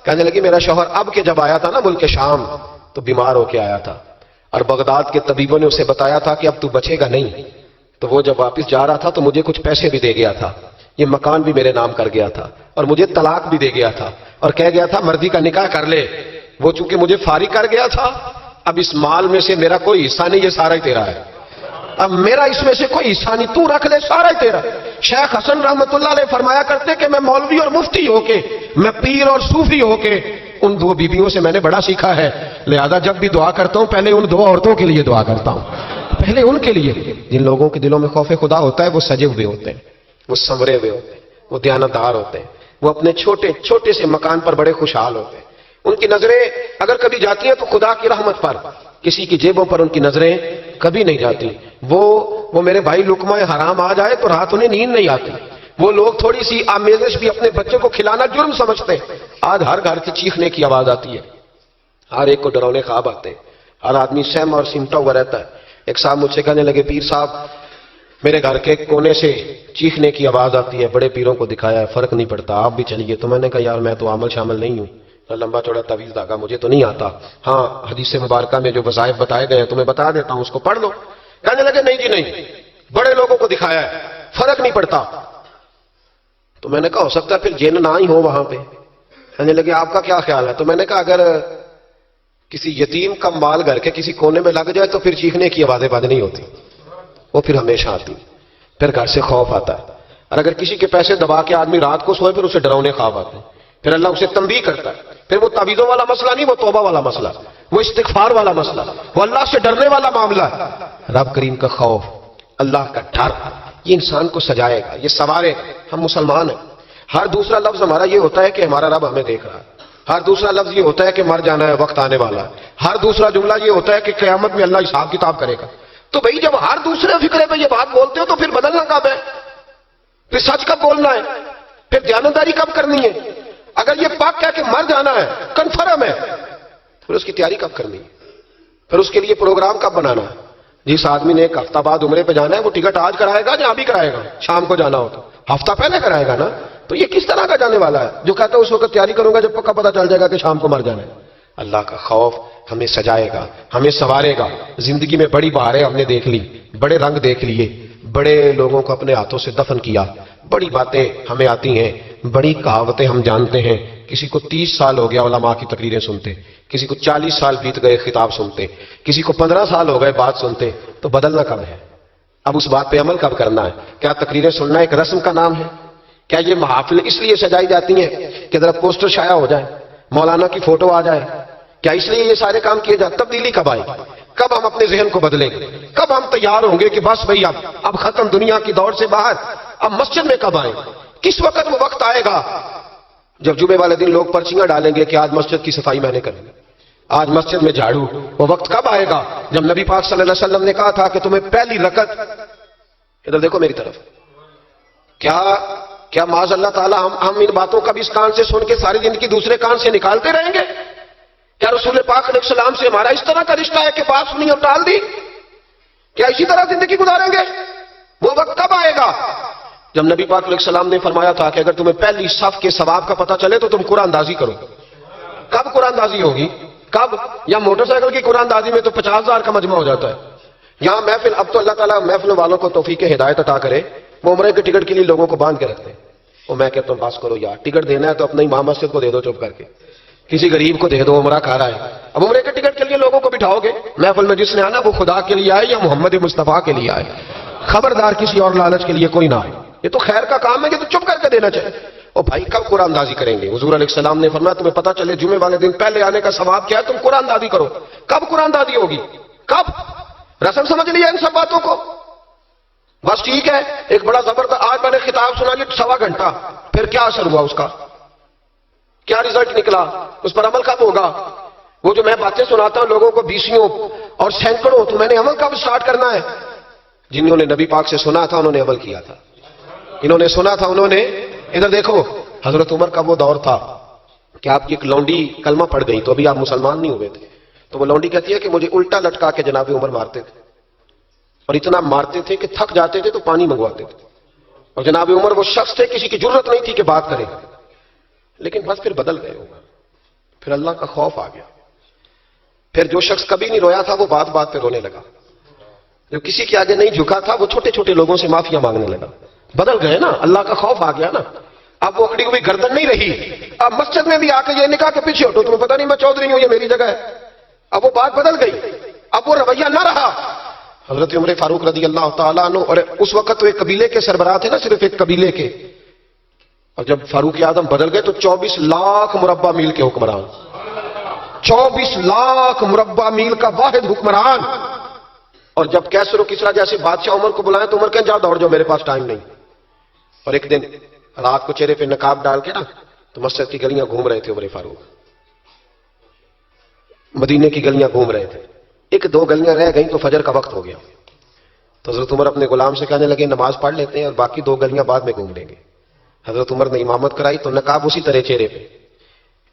کہنے لگی میرا شوہر اب کے جب آیا تھا نا ملک شام تو بیمار ہو کے آیا تھا, اور بغداد کے طبیبوں نے اسے بتایا تھا کہ اب تو بچے گا نہیں. تو وہ جب واپس جا رہا تھا تو مجھے کچھ پیسے بھی دے گیا تھا, یہ مکان بھی میرے نام کر گیا تھا, اور مجھے طلاق بھی دے گیا تھا, اور کہہ گیا تھا مرضی کا نکاح کر لے. وہ چونکہ مجھے فارغ کر گیا تھا, اب اس مال میں سے میرا کوئی حصہ نہیں, یہ سارا ہی تیرا ہے. اب میرا اس میں سے کوئی حصہ نہیں, تو رکھ لے, سارا ہی تیرا. شیخ حسن رحمت اللہ علیہ فرمایا کرتے کہ میں مولوی اور مفتی ہو کے, میں پیر اور صوفی ہو کے ان 2 بیویوں سے میں نے بڑا سیکھا ہے. لہذا جب بھی دعا کرتا ہوں پہلے ان 2 عورتوں کے لیے دعا کرتا ہوں, پہلے ان کے لیے. جن لوگوں کے دلوں میں خوف خدا ہوتا ہے وہ سجے ہوئے ہوتے ہیں, وہ سنورے ہوئے ہوتے ہیں, وہ دیانتدار ہوتے ہیں, وہ اپنے چھوٹے چھوٹے سے مکان پر بڑے خوشحال ہوتے ہیں. ان کی نظریں اگر کبھی جاتی ہیں تو خدا کی رحمت پر, کسی کی جیبوں پر ان کی نظریں کبھی نہیں جاتی. وہ میرے بھائی لقمہ حرام آ جائے تو رات انہیں نیند نہیں آتی. وہ لوگ تھوڑی سی آمیزش بھی اپنے بچے کو کھلانا جرم سمجھتے ہیں. آج ہر گھر کی چیخنے کی آواز آتی ہے, ہر ایک کو ڈرونے خواب آتے ہیں, ہر آدمی سہما اور سمٹا ہوا رہتا ہے. ایک صاحب مجھ سے کہنے لگے پیر صاحب میرے گھر کے کونے سے چیخنے کی آواز آتی ہے, بڑے پیروں کو دکھایا ہے فرق نہیں پڑتا, آپ بھی چلیے. تو میں نے کہا یار میں تو عامل شامل نہیں ہوں, لمبا چوڑا طویل دھاگا مجھے تو نہیں آتا. ہاں حدیث مبارکہ میں جو وظائف بتائے گئے ہیں تمہیں بتا دیتا ہوں, اس کو پڑھ لو. کہنے لگے نہیں جی نہیں, بڑے لوگوں کو دکھایا ہے فرق نہیں پڑتا. تو میں نے کہا ہو سکتا ہے پھر جن نہ ہی ہو وہاں پہ. کہنے لگے آپ کا کیا خیال ہے؟ تو میں نے کہا اگر کسی یتیم کا مال گھر کے کسی کونے میں لگ جائے تو پھر چیخنے کی آوازیں بند نہیں ہوتی, وہ پھر ہمیشہ آتی, پھر گھر سے خوف آتا ہے. اور اگر کسی کے پیسے دبا کے آدمی رات کو سوئے پھر اسے ڈراؤنے خواب آتے ہیں, پھر اللہ اسے تنبیہ کرتا ہے. پھر وہ تعویذوں والا مسئلہ نہیں, وہ توبہ والا مسئلہ, وہ استغفار والا مسئلہ, وہ اللہ سے ڈرنے والا معاملہ. رب کریم کا خوف, اللہ کا ڈر, یہ انسان کو سجائے گا, یہ سوارے. ہم مسلمان ہیں. ہر دوسرا لفظ ہمارا یہ ہوتا ہے کہ ہمارا رب ہمیں دیکھ رہا ہے. ہر دوسرا لفظ یہ ہوتا ہے کہ مر جانا ہے, وقت آنے والا ہے. ہر دوسرا جملہ یہ ہوتا ہے کہ قیامت میں اللہ حساب کتاب کرے گا. تو بھئی جب ہر دوسرے فکرے پہ یہ بات بولتے ہو تو پھر بدلنا کب ہے؟ پھر سچ کب بولنا ہے؟ پھر دیانتداری کب کرنی ہے؟ اگر یہ پاک کہ مر جانا ہے کنفرم ہے, پھر اس کی تیاری کب کرنی ہے؟ پھر اس کے لیے پروگرام کب بنانا ہے؟ جس آدمی نے ایک ہفتہ بعد عمرے پہ جانا ہے وہ ٹکٹ آج کرائے گا یا ابھی کرائے گا؟ شام کو جانا ہو تو ہفتہ پہلے کرائے گا نا. تو یہ کس طرح کا جانے والا ہے جو کہتا ہے اس وقت تیاری کروں گا جب پکا پتہ چل جائے گا کہ شام کو مر جانا ہے؟ اللہ کا خوف ہمیں سجائے گا, ہمیں سنوارے گا. زندگی میں بڑی بہاریں ہم نے دیکھ لی, بڑے رنگ دیکھ لیے, بڑے لوگوں کو اپنے ہاتھوں سے دفن کیا, بڑی باتیں ہمیں آتی ہیں, بڑی کہاوتیں ہم جانتے ہیں. کسی کو 30 سال ہو گیا علماء کی تقریریں سنتے, کسی کو 40 سال بیت گئے خطاب سنتے, کسی کو 15 سال ہو گئے بات سنتے. تو بدلنا کب ہے؟ اب اس بات پہ عمل کب کرنا ہے؟ کیا تقریریں سننا ایک رسم کا نام ہے؟ کیا یہ محافل اس لیے سجائی جاتی ہیں کہ ذرا پوسٹر شائع ہو جائے, مولانا کی فوٹو آ جائے؟ کیا اس لیے یہ سارے کام کیے جاتے؟ تبدیلی کب آئے گی؟ کب ہم اپنے ذہن کو بدلیں گے؟ کب ہم تیار ہوں گے کہ بس بھئی اب ختم دنیا کی دور سے باہر, اب مسجد میں کب آئیں؟ کس وقت وہ وقت آئے گا جب جمعے والے دن لوگ پرچیاں ڈالیں گے کہ آج مسجد کی صفائی میں نے کرنی, آج مسجد میں جھاڑو؟ وہ وقت کب آئے گا جب نبی پاک صلی اللہ علیہ وسلم نے کہا تھا کہ تمہیں پہلی رکعت, ادھر دیکھو میری طرف, کیا معاذ اللہ تعالی ہم ان باتوں کا بھی اس کان سے سن کے ساری زندگی دوسرے کان سے نکالتے رہیں گے؟ کیا رسول پاک علیہ السلام سے ہمارا اس طرح کا رشتہ ہے کہ بات سنی اور ٹال دی؟ کیا اسی طرح زندگی گزاریں گے؟ وہ وقت کب آئے گا جب نبی پاک علیہ السلام نے فرمایا تھا کہ اگر تمہیں پہلی صف کے ثواب کا پتہ چلے تو تم قرآن اندازی کرو, کب قرآن دازی ہوگی؟ کب؟ یا موٹر سائیکل کی قرآن دازی میں تو 50,000 کا مجمع ہو جاتا ہے. یہاں محفل، اب تو اللہ تعالیٰ محفل والوں کو توفیق ہدایت عطا کرے، وہ عمرے کے ٹکٹ کے لیے لوگوں کو باندھ کے رکھتے ہیں. اور میں کہتا ہوں بس کرو یار، ٹکٹ دینا ہے تو اپنے امام مسجد کو دے دو چپ کر کے، کسی غریب کو دے دو، عمرہ کھا رہا ہے. اب عمرے کے ٹکٹ کے لیے لوگوں کو بٹھاؤ گے محفل میں، جس نے آنا وہ خدا کے لیے آئے یا محمد مصطفیٰ کے لیے آئے، خبردار کسی اور لالچ کے لیے کوئی نہ آئے. یہ تو خیر کا کام ہے، یہ تو چپ کر کے دینا چاہیے. اور بھائی کب قرآن دازی کریں گے؟ حضور علیہ السلام نے فرمایا تمہیں پتہ چلے جمعے والے دن پہلے آنے کا ثواب کیا ہے، تم قرآن دازی کرو. کب قرآن دازی ہوگی؟ کب؟ رسم سمجھ لیا ان سب باتوں کو؟ بس ٹھیک ہے. ایک بڑا زبردست آج میں نے خطاب سنا یہ 1.25 گھنٹہ، پھر کیا اثر ہوا اس کا؟ کیا رزلٹ نکلا؟ اس پر عمل کب ہوگا؟ وہ جو میں باتیں سناتا ہوں لوگوں کو 20 اور سینکڑوں، تو میں نے عمل کب سٹارٹ کرنا ہے؟ جنہوں نے نبی پاک سے سنا تھا انہوں نے عمل کیا تھا، انہوں نے سنا تھا انہوں نے. ادھر دیکھو حضرت عمر کا وہ دور تھا کہ آپ کی ایک لونڈی کلمہ پڑھ گئی تو ابھی آپ مسلمان نہیں ہوئے تھے، تو وہ لونڈی کہتی ہے کہ مجھے الٹا لٹکا کے جناب عمر مارتے تھے، اور اتنا مارتے تھے کہ تھک جاتے تھے تو پانی منگواتے تھے. اور جناب عمر وہ شخص تھے کسی کی ضرورت نہیں تھی کہ بات کرے، لیکن بس پھر بدل گئے عمر. پھر اللہ کا خوف آ گیا. پھر جو شخص کبھی نہیں رویا تھا وہ بات بات پہ رونے لگا، جو کسی کے آگے نہیں جھکا تھا وہ چھوٹے چھوٹے لوگوں سے معافیا مانگنے لگا. بدل گئے نا، اللہ کا خوف آ گیا نا. اب وہ اکڑی ہوئی گردن نہیں رہی. اب مسجد میں بھی آ کے یہ نکاح کے پیچھے ہٹو، تمہیں پتہ نہیں میں چودھری ہوں، یہ میری جگہ ہے. اب وہ بات بدل گئی، اب وہ رویہ نہ رہا. حضرت عمر فاروق رضی اللہ تعالیٰ عنہ، اور اس وقت تو ایک قبیلے کے سربراہ تھے نا، صرف ایک قبیلے کے. اور جب فاروق اعظم بدل گئے تو 24 لاکھ مربع میل کے حکمران، 24 لاکھ مربع میل کا واحد حکمران. اور جب کیسر و کسرا جیسے بادشاہ عمر کو بلائیں تو عمر کہیں جاؤ دوڑ جاؤ، میرے پاس ٹائم نہیں. اور ایک دن رات کو چہرے پہ نقاب ڈال کے نا تو مسجد کی گلیاں گھوم رہے تھے عمر فاروق، مدینے کی گلیاں گھوم رہے تھے. 1-2 گلیاں رہ گئیں تو فجر کا وقت ہو گیا. تو حضرت عمر اپنے غلام سے کہنے لگے نماز پڑھ لیتے ہیں اور باقی 2 گلیاں بعد میں گھوم لیں گے. حضرت عمر نے امامت کرائی تو نقاب اسی طرح چہرے پہ.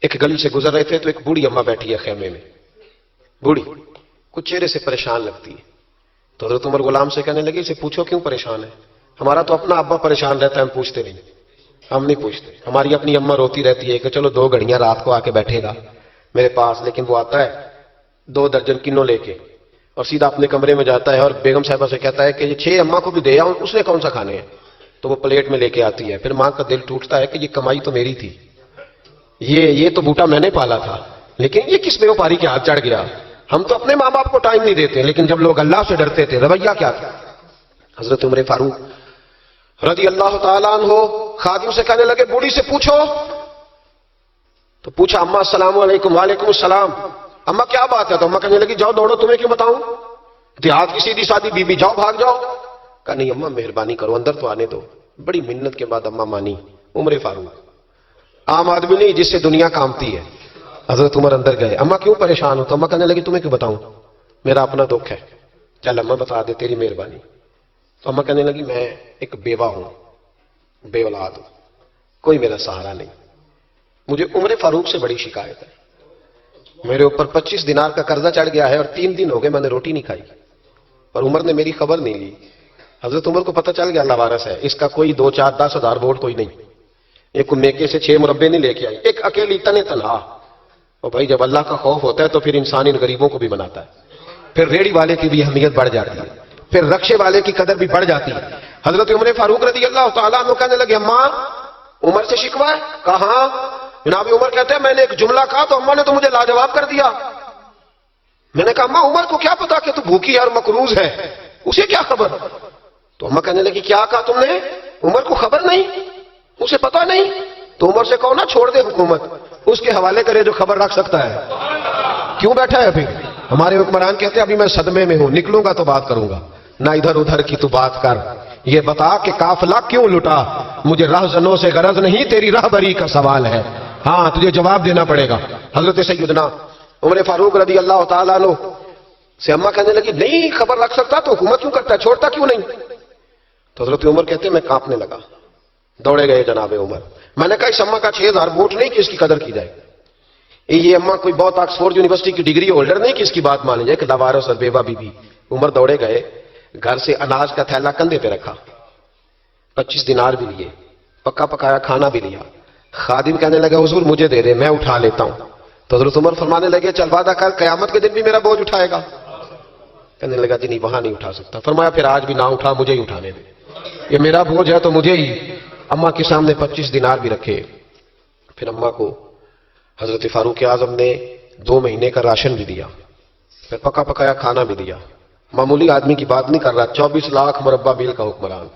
ایک گلی سے گزر رہے تھے تو ایک بوڑھی اماں بیٹھی ہے خیمے میں، بوڑھی کچھ چہرے سے پریشان لگتی ہے. تو حضرت عمر غلام سے کہنے لگے اسے پوچھو کیوں پریشان ہے؟ ہمارا تو اپنا ابا پریشان رہتا ہے، ہم پوچھتے نہیں، ہم نہیں پوچھتے. ہماری اپنی اماں روتی رہتی ہے کہ چلو 2 گھڑیاں رات کو آ کے بیٹھے گا میرے پاس، لیکن وہ آتا ہے 2 درجن کنوں لے کے اور سیدھا اپنے کمرے میں جاتا ہے اور بیگم صاحبہ سے کہتا ہے کہ یہ 6 اماں کو بھی دے آؤں، اس نے کون سا کھانے ہیں؟ تو وہ پلیٹ میں لے کے آتی ہے. پھر ماں کا دل ٹوٹتا ہے کہ یہ کمائی تو میری تھی، یہ تو بوٹا میں نے پالا تھا، لیکن یہ کس بیوپاری کے ہاتھ چڑھ گیا. ہم تو اپنے ماں باپ کو ٹائم نہیں دیتے، لیکن جب لوگ اللہ سے ڈرتے تھے رویہ کیا تھا. حضرت عمر فاروق رضی اللہ تعالیٰ عنہ خادم سے کہنے لگے بوڑھی سے پوچھو. تو پوچھا اماں السلام علیکم. وعلیکم السلام. اماں کیا بات ہے؟ تو اماں کہنے لگی جاؤ دوڑو، تمہیں کیوں بتاؤں، دیہات کی سیدھی سادی بی بی، جاؤ بھاگ جاؤ. کہا نہیں اماں مہربانی کرو اندر تو آنے دو. بڑی منت کے بعد اماں مانی. عمر فاروق عام آدمی نہیں جس سے دنیا کامتی ہے. حضرت عمر اندر گئے. اماں کیوں پریشان ہو؟ تو اماں کہنے لگی تمہیں کیوں بتاؤں، میرا اپنا دکھ ہے. چل اماں بتا دے، تیری مہربانی. تو اماں کہنے لگی میں ایک بیوہ ہوں، بے اولاد ہوں، کوئی میرا سہارا نہیں. مجھے عمر فاروق سے بڑی شکایت ہے، میرے اوپر 25 دینار کا قرضہ چڑھ گیا ہے اور 3 دن ہو گئے میں نے روٹی نہیں کھائی، اور عمر نے میری خبر نہیں لی. حضرت عمر کو پتہ چل گیا اللہ وارث ہے، اس کا کوئی 2, 4, 10 ہزار ووٹ کوئی نہیں. ایک میکے سے 6 مربے نہیں لے کے آئی، ایک اکیلی تنہا. اور بھائی جب اللہ کا خوف ہوتا ہے تو پھر انسان ان غریبوں کو بھی بناتا ہے. پھر ریڑھی والے کی بھی اہمیت بڑھ جاتی ہے، پھر رکشے والے کی قدر بھی بڑھ جاتی ہے. حضرت عمر فاروق رضی اللہ تعالیٰ عنہ کہنے لگے اماں عمر سے شکوہ ہے؟ کہاں؟ جناب عمر کہتے ہیں میں نے ایک جملہ کہا تو اماں نے تو مجھے لاجواب کر دیا. میں نے کہا اماں عمر کو کیا پتا کہ تو بھوکی اور مقروض ہے، اسے کیا خبر؟ تو اماں کہنے لگی کیا کہا تم نے؟ عمر کو خبر نہیں، اسے پتا نہیں؟ تو عمر سے کہو نا چھوڑ دے حکومت، اس کے حوالے کرے جو خبر رکھ سکتا ہے. کیوں بیٹھا ہے پھر؟ ہمارے حکمران کہتے ہیں ابھی میں صدمے میں ہوں، نکلوں گا تو بات کروں گا، نہ ادھر ادھر کی تو بات کر. یہ بتا کہ قافلہ کیوں لٹا؟ مجھے راہزنوں سے غرض نہیں، تیری راہبری کا سوال ہے. ہاں تجھے جواب دینا پڑے گا. حضرت سیدنا عمر فاروق رضی اللہ تعالیٰ عنہ سے اماں کہنے لگی نہیں خبر رکھ سکتا تو حکومت کیوں کرتا ہے، چھوڑتا کیوں نہیں؟ تو حضرت عمر کہتے ہیں میں کانپنے لگا. دوڑے گئے جناب عمر. میں نے کہا اس اماں کا 6000 ووٹ نہیں کہ اس کی قدر کی جائے. یہ اماں کوئی بہت آکسفورڈ یونیورسٹی کی ڈگری ہولڈر نہیں کہ اس کی بات مانی جائے کہ لاوارث اور بیوہ بی بی. عمر دوڑے گئے، گھر سے اناج کا تھیلا کندھے پہ رکھا، 25 دینار بھی لیے، پکا پکایا کھانا بھی لیا. خادم کہنے لگا حضور مجھے دے دے میں اٹھا لیتا ہوں. تو حضرت عمر فرمانے لگے چل وعدہ کر قیامت کے دن بھی میرا بوجھ اٹھائے گا؟ کہنے لگا جی نہیں وہاں نہیں اٹھا سکتا. فرمایا پھر آج بھی نہ اٹھا, مجھے ہی اٹھانے دے, یہ میرا بوجھ ہے تو مجھے ہی. اماں کے سامنے 25 دینار بھی رکھے. پھر اماں کو حضرت فاروق اعظم نے 2 مہینے کا راشن بھی دیا, پھر پکا پکایا کھانا بھی دیا. معمولی آدمی کی بات نہیں کر رہا, 24 لاکھ مربع میل کا حکمران.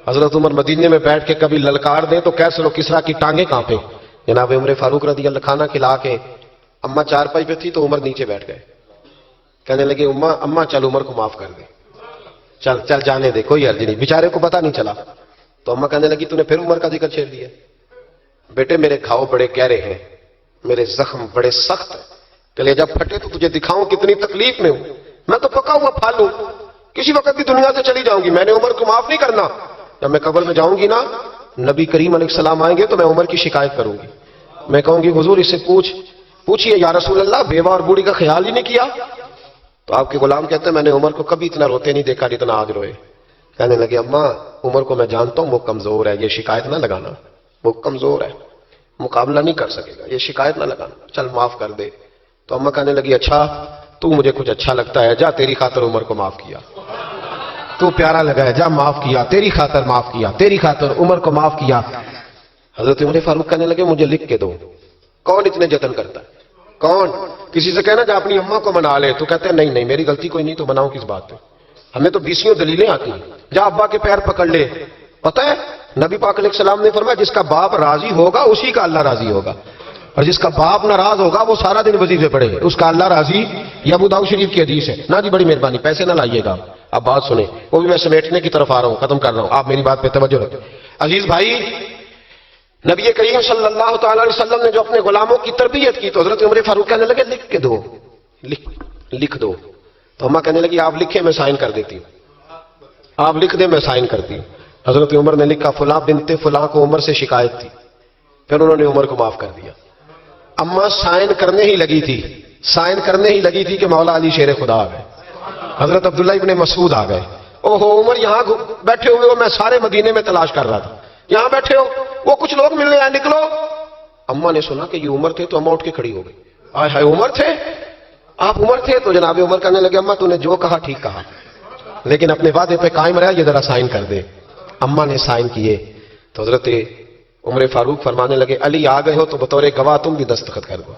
حضرت عمر مدینے میں بیٹھ کے کبھی للکار دے تو کیسر و کسریٰ کی ٹانگیں کانپے. جناب عمر فاروق رضی اللہ کھانا کھلا کے اماں چارپائی پہ تھی تو عمر نیچے بیٹھ گئے. کہنے لگے اماں چل عمر کو معاف کر دے, چل چل جانے دے, کوئی عرض نہیں. بیچارے کو پتہ نہیں چلا. تو اماں کہنے لگی تو نے پھر عمر کا ذکر چھیڑ دیا. بیٹے میرے گھاؤ بڑے گہرے ہیں, میرے زخم بڑے سخت ہیں, کلیجہ پھٹے تو تجھے دکھاؤں کتنی تکلیف میں ہوں. میں تو پکا ہوا پھال ہوں, کسی وقت بھی دنیا سے چلی جاؤں گی. میں نے عمر کو معاف نہیں کرنا. جب میں قبر میں جاؤں گی نا, نبی کریم علیہ السلام آئیں گے تو میں عمر کی شکایت کروں گی. میں کہوں گی حضور اس سے پوچھئے یا رسول اللہ بیوہ اور بوڑھی کا خیال ہی نہیں کیا. تو آپ کے غلام کہتے ہیں میں نے عمر کو کبھی اتنا روتے نہیں دیکھا جتنا آج روئے. کہنے لگے اماں عمر کو میں جانتا ہوں وہ کمزور ہے, یہ شکایت نہ لگانا, وہ کمزور ہے, مقابلہ نہیں کر سکے گا, یہ شکایت نہ لگانا, چل معاف کر دے. تو اماں کہنے لگی اچھا تو مجھے کچھ اچھا لگتا ہے, جا تیری خاطر عمر کو معاف کیا, تو پیارا لگا ہے, جا معاف کیا, تیری خاطر معاف کیا, تیری خاطر عمر کو معاف کیا. حضرت عمر فاروق کہنے لگے مجھے لکھ کے دو. کون اتنے جتن کرتا ہے, کون؟ کسی سے کہنا جا اپنی اماں کو منا لے, تو کہتے ہیں نہیں میری غلطی کوئی نہیں, تو بناؤں کس بات پہ, ہمیں تو 20 دلیلیں آتی ہیں. جا ابا کے پیر پکڑ لے. پتہ ہے نبی پاک علیہ السلام نے فرمایا جس کا باپ راضی ہوگا اسی کا اللہ راضی ہوگا, اور جس کا باپ ناراض ہوگا وہ سارا دن وظیفے پڑے, اس کا اللہ راضی. یہ ابو داؤد شریف کی حدیث ہے. نا جی بڑی مہربانی, پیسے نہ لائیے گا. اب بات سنیں, وہ بھی میں سمیٹنے کی طرف آ رہا ہوں, ختم کر رہا ہوں, آپ میری بات پہ توجہ رکھیں. عزیز بھائی, نبی کریم صلی اللہ تعالی علیہ وسلم نے جو اپنے غلاموں کی تربیت کی, تو حضرت عمر فاروق کہنے لگے لکھ کے دو, لکھ دو. تو اماں کہنے لگی آپ لکھیں میں سائن کر دیتی ہوں, آپ لکھ دیں میں سائن کرتی ہوں. حضرت عمر نے لکھا فلاں بنت فلاں کو عمر سے شکایت تھی, پھر انہوں نے عمر کو معاف کر دیا. اماں سائن کرنے ہی لگی تھی کہ مولا علی شیر خدا آ گئے, حضرت عبداللہ ابن مسعود آ گئے. اوہو عمر یہاں بیٹھے ہوئے ہو, میں سارے مدینے میں تلاش کر رہا تھا, یہاں بیٹھے ہو, وہ کچھ لوگ ملنے آئے, نکلو. اماں نے سنا کہ یہ عمر تھے تو اماں اٹھ کے کھڑی ہو گئی. آئے ہائے عمر تھے, آپ عمر تھے. تو جناب عمر کہنے لگے اماں تو نے جو کہا ٹھیک کہا, لیکن اپنے وعدے پہ قائم رہا, یہ ذرا سائن کر دے. اماں نے سائن کیے. تو حضرت عمر فاروق فرمانے لگے علی آ گئے ہو تو بطور گواہ تم بھی دستخط کر دو.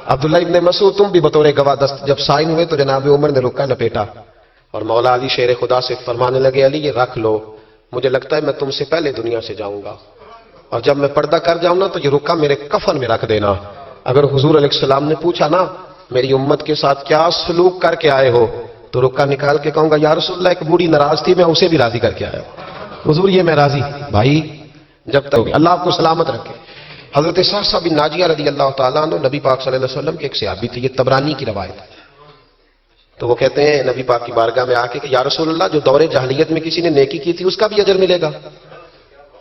عبداللہ ابن مسعود تم بھی بطور گواہ جب سائن ہوئے تو جناب عمر نے رکا لپیٹا اور مولا علی شیر خدا سے فرمانے لگے علی یہ رکھ لو, مجھے لگتا ہے میں تم سے پہلے دنیا سے جاؤں گا, اور جب میں پردہ کر جاؤں نا تو یہ رکا میرے کفن میں رکھ دینا. اگر حضور علیہ السلام نے پوچھا نا میری امت کے ساتھ کیا سلوک کر کے آئے ہو, تو رکا نکال کے کہوں گا یا رسول اللہ ایک بوڑھی ناراض تھی, میں اسے بھی راضی کر کے آیا ہوں, حضور یہ میں راضی. بھائی جب تک اللہ آپ کو سلامت رکھے. حضرت صحابہ بن ناجیہ رضی اللہ تعالیٰ عنہ نبی پاک صلی اللہ علیہ وسلم کے ایک صحابی تھے, یہ طبرانی کی روایت ہے. تو وہ کہتے ہیں نبی پاک کی بارگاہ میں آ کے کہ یا رسول اللہ جو دور جاہلیت میں کسی نے نیکی کی تھی اس کا بھی اجر ملے گا.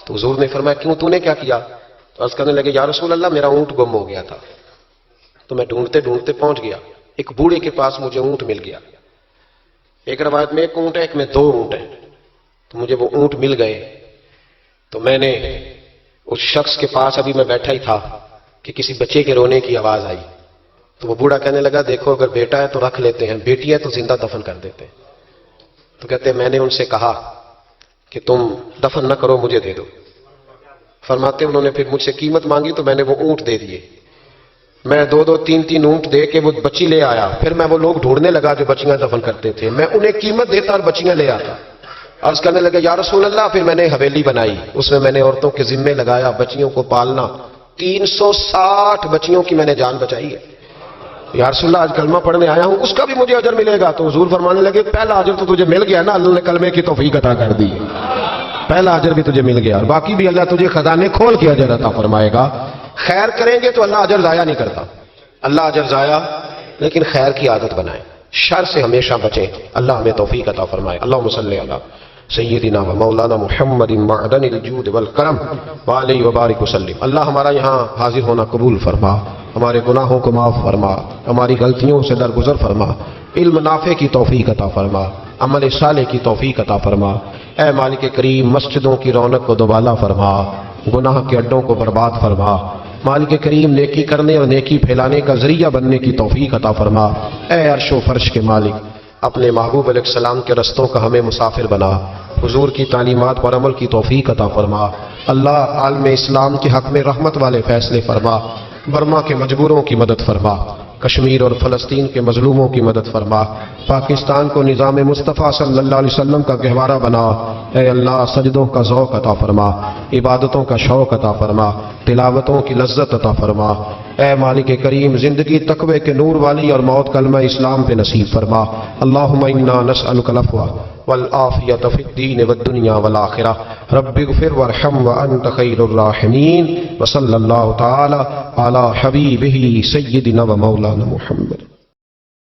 تو حضور نے فرمایا کیوں, تو نے کیا کیا؟ تو عرض کرنے لگے یا رسول اللہ میرا اونٹ گم ہو گیا تھا, تو میں ڈھونڈتے ڈھونڈتے پہنچ گیا, ایک بوڑھے کے پاس مجھے اونٹ مل گیا. ایک روایت میں ایک اونٹ ہے, ایک میں 2 اونٹ ہیں. تو مجھے وہ اونٹ مل گئے. تو میں نے اس شخص کے پاس ابھی میں بیٹھا ہی تھا کہ کسی بچے کے رونے کی آواز آئی. تو وہ بوڑھا کہنے لگا دیکھو اگر بیٹا ہے تو رکھ لیتے ہیں, بیٹی ہے تو زندہ دفن کر دیتے ہیں. تو کہتے ہیں میں نے ان سے کہا کہ تم دفن نہ کرو, مجھے دے دو. فرماتے انہوں نے پھر مجھ سے قیمت مانگی تو میں نے وہ اونٹ دے دیے. میں 2 3 اونٹ دے کے وہ بچی لے آیا. پھر میں وہ لوگ ڈھونڈنے لگا جو بچیاں دفن کرتے تھے, میں انہیں قیمت دیتا اور بچیاں لے آتا. عرض کرنے لگے یا رسول اللہ, پھر میں نے حویلی بنائی, اس میں نے عورتوں کے ذمے لگایا بچیوں کو پالنا. 360 بچیوں کی میں نے جان بچائی ہے. یا رسول اللہ آج کلمہ پڑھنے آیا ہوں, اس کا بھی مجھے اجر ملے گا. تو حضور فرمانے لگے پہلا اجر تو تجھے مل گیا نا, اللہ نے کلمے کی توفیق عطا کر دی, پہلا اجر بھی تجھے مل گیا, اور باقی بھی اللہ تجھے خزانے کھول کے اجر عطا فرمائے گا. خیر کریں گے تو اللہ اجر ضائع نہیں کرتا, اللہ اجر ضائع, لیکن خیر کی عادت بنائیں, شر سے ہمیشہ بچیں. اللہ ہمیں توفیق عطا فرمائے. اللہم صلی علی سیدنا و مولانا محمد معدن الجود والکرم وعلیہ وبارک وسلم. اللہ ہمارا یہاں حاضر ہونا قبول فرما, ہمارے گناہوں کو معاف فرما, ہماری غلطیوں سے درگزر فرما, علم نافع کی توفیق عطا فرما, عمل صالح کی توفیق عطا فرما. اے مالک کریم مسجدوں کی رونق کو دوبالا فرما, گناہ کے اڈوں کو برباد فرما. مالک کریم نیکی کرنے اور نیکی پھیلانے کا ذریعہ بننے کی توفیق عطا فرما۔ اے عرش و فرش کے مالک، اپنے محبوب علیہ السلام کے رستوں کا ہمیں مسافر بنا، حضور کی تعلیمات پر عمل کی توفیق عطا فرما۔ اللہ عالم اسلام کے حق میں رحمت والے فیصلے فرما، برما کے مجبوروں کی مدد فرما، کشمیر اور فلسطین کے مظلوموں کی مدد فرما، پاکستان کو نظام مصطفیٰ صلی اللہ علیہ وسلم کا گہوارہ بنا۔ اے اللہ سجدوں کا ذوق عطا فرما، عبادتوں کا شوق عطا فرما، تلاوتوں کی لذت عطا فرما۔ اے مالک کریم زندگی تقوی کے نور والی اور موت کلمہ اسلام پہ نصیب فرما۔ اللہم انا نسألک العفو والعافیۃ فی الدین والدنیا والآخرہ۔ رب اغفر وارحم وانت خیر الراحمین، وصلی اللہ تعالی علی حبیبہ سیدنا و مولانا محمد۔